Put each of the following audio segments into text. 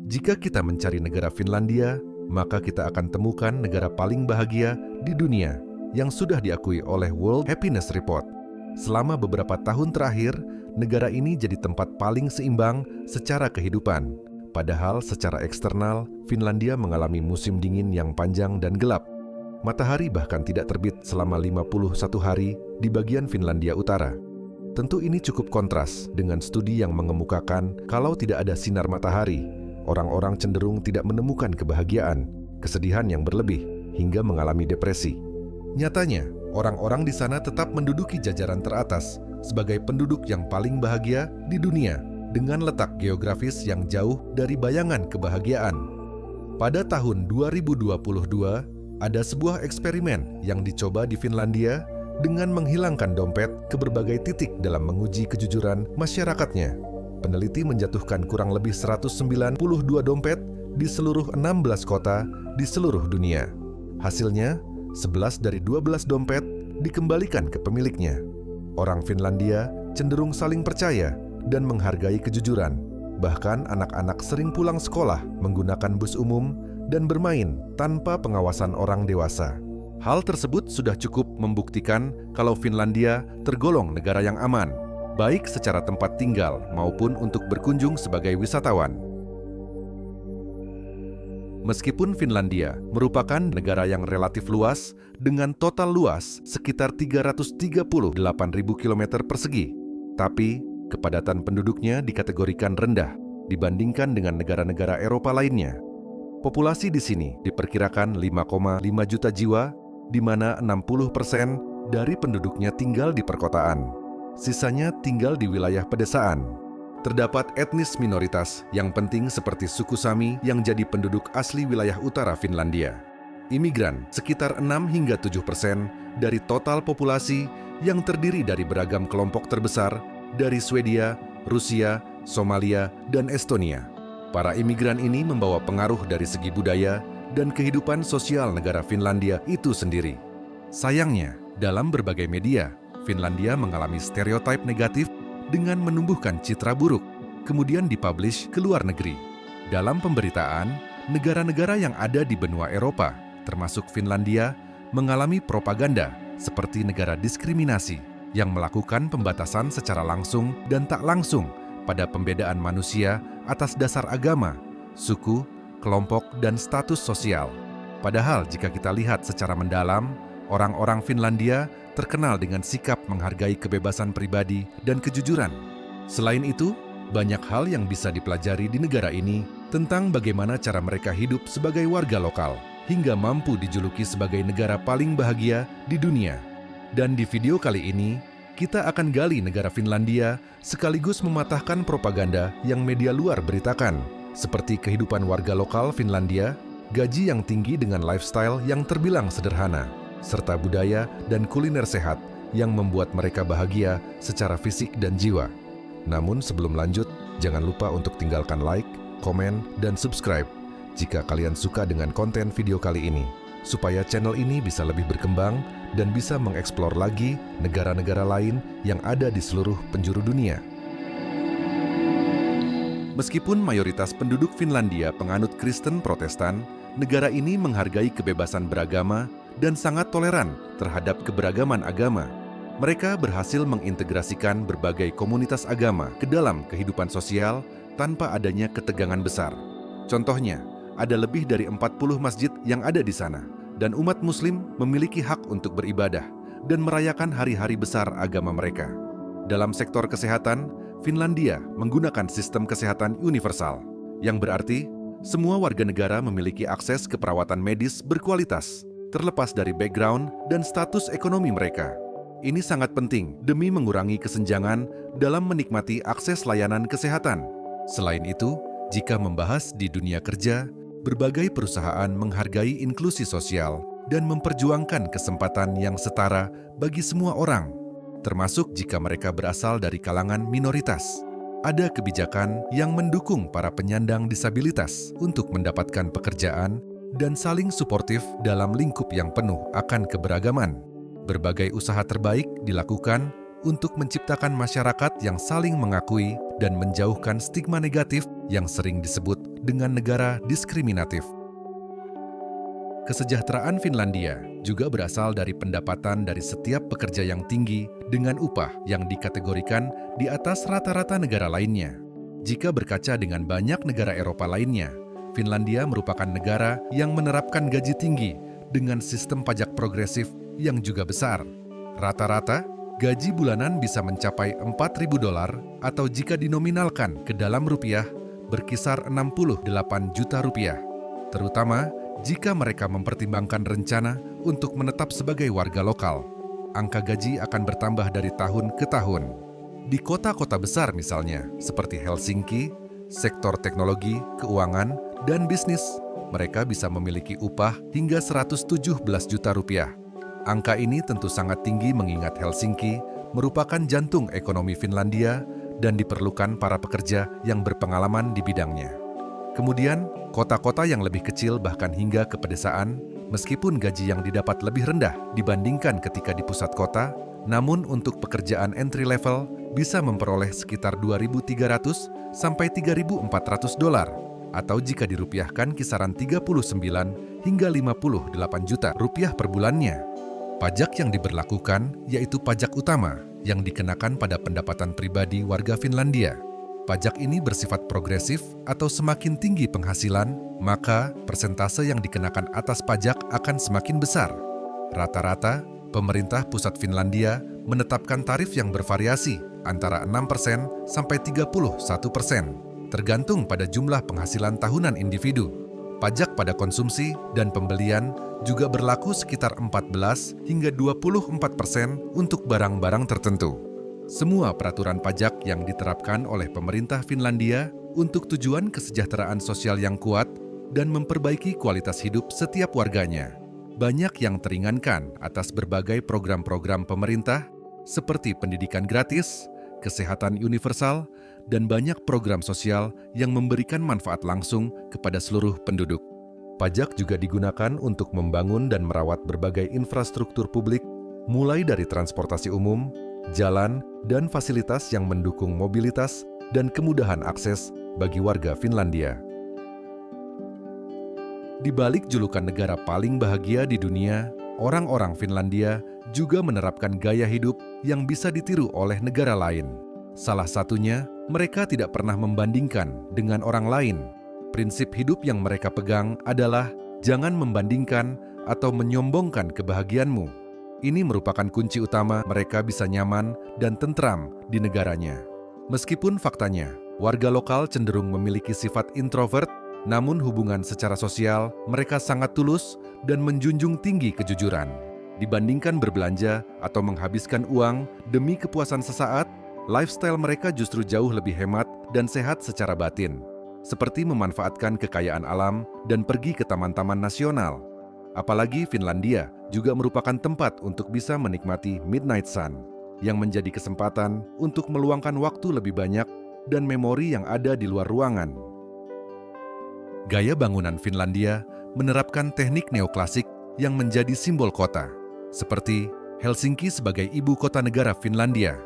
Jika kita mencari negara Finlandia, maka kita akan temukan negara paling bahagia di dunia yang sudah diakui oleh World Happiness Report. Selama beberapa tahun terakhir, negara ini jadi tempat paling seimbang secara kehidupan. Padahal secara eksternal, Finlandia mengalami musim dingin yang panjang dan gelap. Matahari bahkan tidak terbit selama 51 hari di bagian Finlandia Utara. Tentu ini cukup kontras dengan studi yang mengemukakan kalau tidak ada sinar matahari, orang-orang cenderung tidak menemukan kebahagiaan, kesedihan yang berlebih, hingga mengalami depresi. Nyatanya, orang-orang di sana tetap menduduki jajaran teratas sebagai penduduk yang paling bahagia di dunia dengan letak geografis yang jauh dari bayangan kebahagiaan. Pada tahun 2022, ada sebuah eksperimen yang dicoba di Finlandia dengan menghilangkan dompet ke berbagai titik dalam menguji kejujuran masyarakatnya. Peneliti menjatuhkan kurang lebih 192 dompet di seluruh 16 kota di seluruh dunia. Hasilnya, 11 dari 12 dompet dikembalikan ke pemiliknya. Orang Finlandia cenderung saling percaya dan menghargai kejujuran. Bahkan anak-anak sering pulang sekolah menggunakan bus umum dan bermain tanpa pengawasan orang dewasa. Hal tersebut sudah cukup membuktikan kalau Finlandia tergolong negara yang aman, baik secara tempat tinggal maupun untuk berkunjung sebagai wisatawan. Meskipun Finlandia merupakan negara yang relatif luas dengan total luas sekitar 338.000 km persegi, tapi kepadatan penduduknya dikategorikan rendah dibandingkan dengan negara-negara Eropa lainnya. Populasi di sini diperkirakan 5,5 juta jiwa, di mana 60% dari penduduknya tinggal di perkotaan. Sisanya tinggal di wilayah pedesaan. Terdapat etnis minoritas yang penting seperti suku Sami yang jadi penduduk asli wilayah utara Finlandia. Imigran sekitar 6 hingga 7% dari total populasi yang terdiri dari beragam kelompok terbesar dari Swedia, Rusia, Somalia, dan Estonia. Para imigran ini membawa pengaruh dari segi budaya dan kehidupan sosial negara Finlandia itu sendiri. Sayangnya, dalam berbagai media, Finlandia mengalami stereotip negatif dengan menumbuhkan citra buruk, kemudian dipublish ke luar negeri. Dalam pemberitaan, negara-negara yang ada di benua Eropa, termasuk Finlandia, mengalami propaganda seperti negara diskriminasi yang melakukan pembatasan secara langsung dan tak langsung pada pembedaan manusia atas dasar agama, suku, kelompok, dan status sosial. Padahal jika kita lihat secara mendalam, orang-orang Finlandia terkenal dengan sikap menghargai kebebasan pribadi dan kejujuran. Selain itu, banyak hal yang bisa dipelajari di negara ini tentang bagaimana cara mereka hidup sebagai warga lokal, hingga mampu dijuluki sebagai negara paling bahagia di dunia. Dan di video kali ini, kita akan gali negara Finlandia sekaligus mematahkan propaganda yang media luar beritakan, seperti kehidupan warga lokal Finlandia, gaji yang tinggi dengan lifestyle yang terbilang sederhana, serta budaya dan kuliner sehat yang membuat mereka bahagia secara fisik dan jiwa. Namun sebelum lanjut, jangan lupa untuk tinggalkan like, komen, dan subscribe jika kalian suka dengan konten video kali ini, supaya channel ini bisa lebih berkembang dan bisa mengeksplor lagi negara-negara lain yang ada di seluruh penjuru dunia. Meskipun mayoritas penduduk Finlandia penganut Kristen Protestan, negara ini menghargai kebebasan beragama dan sangat toleran terhadap keberagaman agama. Mereka berhasil mengintegrasikan berbagai komunitas agama ke dalam kehidupan sosial tanpa adanya ketegangan besar. Contohnya, ada lebih dari 40 masjid yang ada di sana, dan umat Muslim memiliki hak untuk beribadah dan merayakan hari-hari besar agama mereka. Dalam sektor kesehatan, Finlandia menggunakan sistem kesehatan universal, yang berarti semua warga negara memiliki akses ke perawatan medis berkualitas, terlepas dari background dan status ekonomi mereka. Ini sangat penting demi mengurangi kesenjangan dalam menikmati akses layanan kesehatan. Selain itu, jika membahas di dunia kerja, berbagai perusahaan menghargai inklusi sosial dan memperjuangkan kesempatan yang setara bagi semua orang, termasuk jika mereka berasal dari kalangan minoritas. Ada kebijakan yang mendukung para penyandang disabilitas untuk mendapatkan pekerjaan dan saling suportif dalam lingkup yang penuh akan keberagaman. Berbagai usaha terbaik dilakukan untuk menciptakan masyarakat yang saling mengakui dan menjauhkan stigma negatif yang sering disebut dengan negara diskriminatif. Kesejahteraan Finlandia juga berasal dari pendapatan dari setiap pekerja yang tinggi dengan upah yang dikategorikan di atas rata-rata negara lainnya. Jika berkaca dengan banyak negara Eropa lainnya, Finlandia merupakan negara yang menerapkan gaji tinggi dengan sistem pajak progresif yang juga besar. Rata-rata, gaji bulanan bisa mencapai $4.000 atau jika dinominalkan ke dalam rupiah, berkisar 68 juta rupiah. Terutama jika mereka mempertimbangkan rencana untuk menetap sebagai warga lokal. Angka gaji akan bertambah dari tahun ke tahun. Di kota-kota besar misalnya, seperti Helsinki, sektor teknologi, keuangan, dan bisnis, mereka bisa memiliki upah hingga 117 juta rupiah. Angka ini tentu sangat tinggi mengingat Helsinki merupakan jantung ekonomi Finlandia dan diperlukan para pekerja yang berpengalaman di bidangnya. Kemudian, kota-kota yang lebih kecil bahkan hingga ke pedesaan, meskipun gaji yang didapat lebih rendah dibandingkan ketika di pusat kota, namun untuk pekerjaan entry level bisa memperoleh sekitar $2.300 sampai $3.400 atau jika dirupiahkan kisaran 39 hingga 58 juta rupiah per bulannya. Pajak yang diberlakukan yaitu pajak utama yang dikenakan pada pendapatan pribadi warga Finlandia. Pajak ini bersifat progresif atau semakin tinggi penghasilan, maka persentase yang dikenakan atas pajak akan semakin besar. Rata-rata, pemerintah pusat Finlandia menetapkan tarif yang bervariasi antara 6% sampai 31%, tergantung pada jumlah penghasilan tahunan individu. Pajak pada konsumsi dan pembelian juga berlaku sekitar 14 hingga 24% untuk barang-barang tertentu. Semua peraturan pajak yang diterapkan oleh pemerintah Finlandia untuk tujuan kesejahteraan sosial yang kuat dan memperbaiki kualitas hidup setiap warganya. Banyak yang teringankan atas berbagai program-program pemerintah seperti pendidikan gratis, kesehatan universal, dan banyak program sosial yang memberikan manfaat langsung kepada seluruh penduduk. Pajak juga digunakan untuk membangun dan merawat berbagai infrastruktur publik, mulai dari transportasi umum, jalan, dan fasilitas yang mendukung mobilitas dan kemudahan akses bagi warga Finlandia. Di balik julukan negara paling bahagia di dunia, orang-orang Finlandia juga menerapkan gaya hidup yang bisa ditiru oleh negara lain. Salah satunya, mereka tidak pernah membandingkan dengan orang lain. Prinsip hidup yang mereka pegang adalah jangan membandingkan atau menyombongkan kebahagiaanmu. Ini merupakan kunci utama mereka bisa nyaman dan tentram di negaranya. Meskipun faktanya, warga lokal cenderung memiliki sifat introvert, namun hubungan secara sosial mereka sangat tulus dan menjunjung tinggi kejujuran. Dibandingkan berbelanja atau menghabiskan uang demi kepuasan sesaat, lifestyle mereka justru jauh lebih hemat dan sehat secara batin, seperti memanfaatkan kekayaan alam dan pergi ke taman-taman nasional. Apalagi Finlandia juga merupakan tempat untuk bisa menikmati midnight sun, yang menjadi kesempatan untuk meluangkan waktu lebih banyak dan memori yang ada di luar ruangan. Gaya bangunan Finlandia menerapkan teknik neoklasik yang menjadi simbol kota, seperti Helsinki sebagai ibu kota negara Finlandia.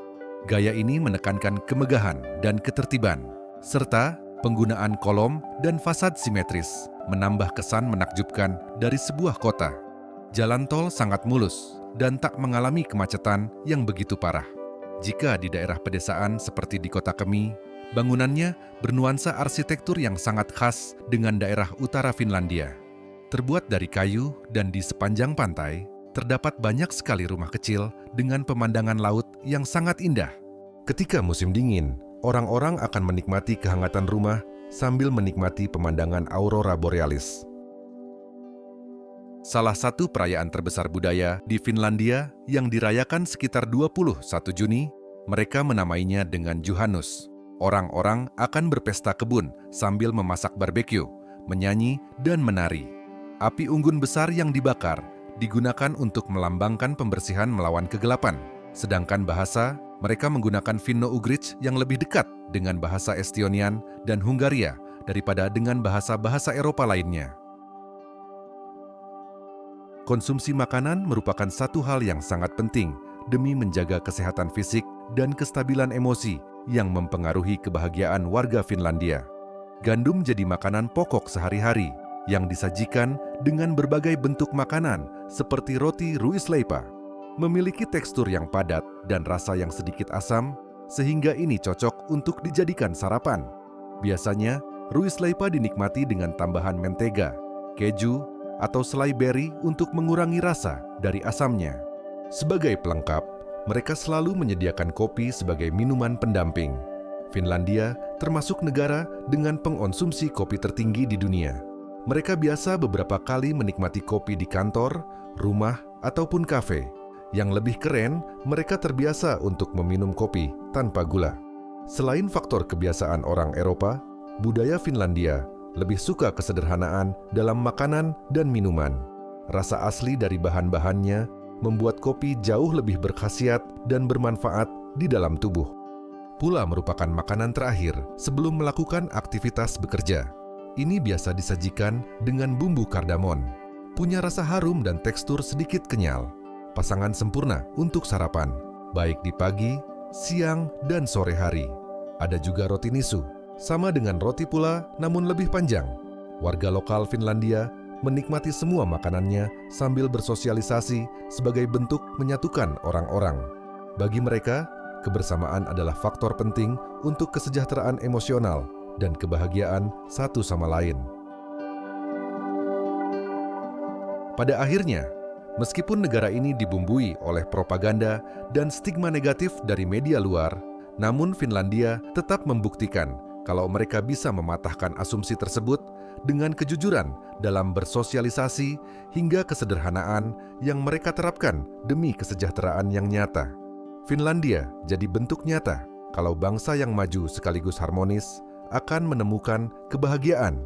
Gaya ini menekankan kemegahan dan ketertiban, serta penggunaan kolom dan fasad simetris menambah kesan menakjubkan dari sebuah kota. Jalan tol sangat mulus dan tak mengalami kemacetan yang begitu parah. Jika di daerah pedesaan seperti di kota Kemi, bangunannya bernuansa arsitektur yang sangat khas dengan daerah utara Finlandia. Terbuat dari kayu dan di sepanjang pantai, terdapat banyak sekali rumah kecil dengan pemandangan laut yang sangat indah. Ketika musim dingin, orang-orang akan menikmati kehangatan rumah sambil menikmati pemandangan aurora borealis. Salah satu perayaan terbesar budaya di Finlandia yang dirayakan sekitar 21 Juni, mereka menamainya dengan Juhannus. Orang-orang akan berpesta kebun sambil memasak barbeque, menyanyi, dan menari. Api unggun besar yang dibakar digunakan untuk melambangkan pembersihan melawan kegelapan. Sedangkan bahasa, mereka menggunakan Finno-Ugric yang lebih dekat dengan bahasa Estonian dan Hungaria daripada dengan bahasa-bahasa Eropa lainnya. Konsumsi makanan merupakan satu hal yang sangat penting demi menjaga kesehatan fisik dan kestabilan emosi yang mempengaruhi kebahagiaan warga Finlandia. Gandum jadi makanan pokok sehari-hari yang disajikan dengan berbagai bentuk makanan seperti roti ruisleipa. Memiliki tekstur yang padat dan rasa yang sedikit asam, sehingga ini cocok untuk dijadikan sarapan. Biasanya, ruisleipa dinikmati dengan tambahan mentega, keju, atau selai beri untuk mengurangi rasa dari asamnya. Sebagai pelengkap, mereka selalu menyediakan kopi sebagai minuman pendamping. Finlandia termasuk negara dengan pengonsumsi kopi tertinggi di dunia. Mereka biasa beberapa kali menikmati kopi di kantor, rumah, ataupun kafe. Yang lebih keren, mereka terbiasa untuk meminum kopi tanpa gula. Selain faktor kebiasaan orang Eropa, budaya Finlandia lebih suka kesederhanaan dalam makanan dan minuman. Rasa asli dari bahan-bahannya membuat kopi jauh lebih berkhasiat dan bermanfaat di dalam tubuh. Pula merupakan makanan terakhir sebelum melakukan aktivitas bekerja. Ini biasa disajikan dengan bumbu kardamon. Punya rasa harum dan tekstur sedikit kenyal. Pasangan sempurna untuk sarapan, baik di pagi, siang, dan sore hari. Ada juga roti nisu, sama dengan roti pula namun lebih panjang. Warga lokal Finlandia menikmati semua makanannya sambil bersosialisasi sebagai bentuk menyatukan orang-orang. Bagi mereka, kebersamaan adalah faktor penting untuk kesejahteraan emosional dan kebahagiaan satu sama lain. Pada akhirnya, meskipun negara ini dibumbui oleh propaganda dan stigma negatif dari media luar, namun Finlandia tetap membuktikan kalau mereka bisa mematahkan asumsi tersebut dengan kejujuran dalam bersosialisasi hingga kesederhanaan yang mereka terapkan demi kesejahteraan yang nyata. Finlandia jadi bentuk nyata kalau bangsa yang maju sekaligus harmonis akan menemukan kebahagiaan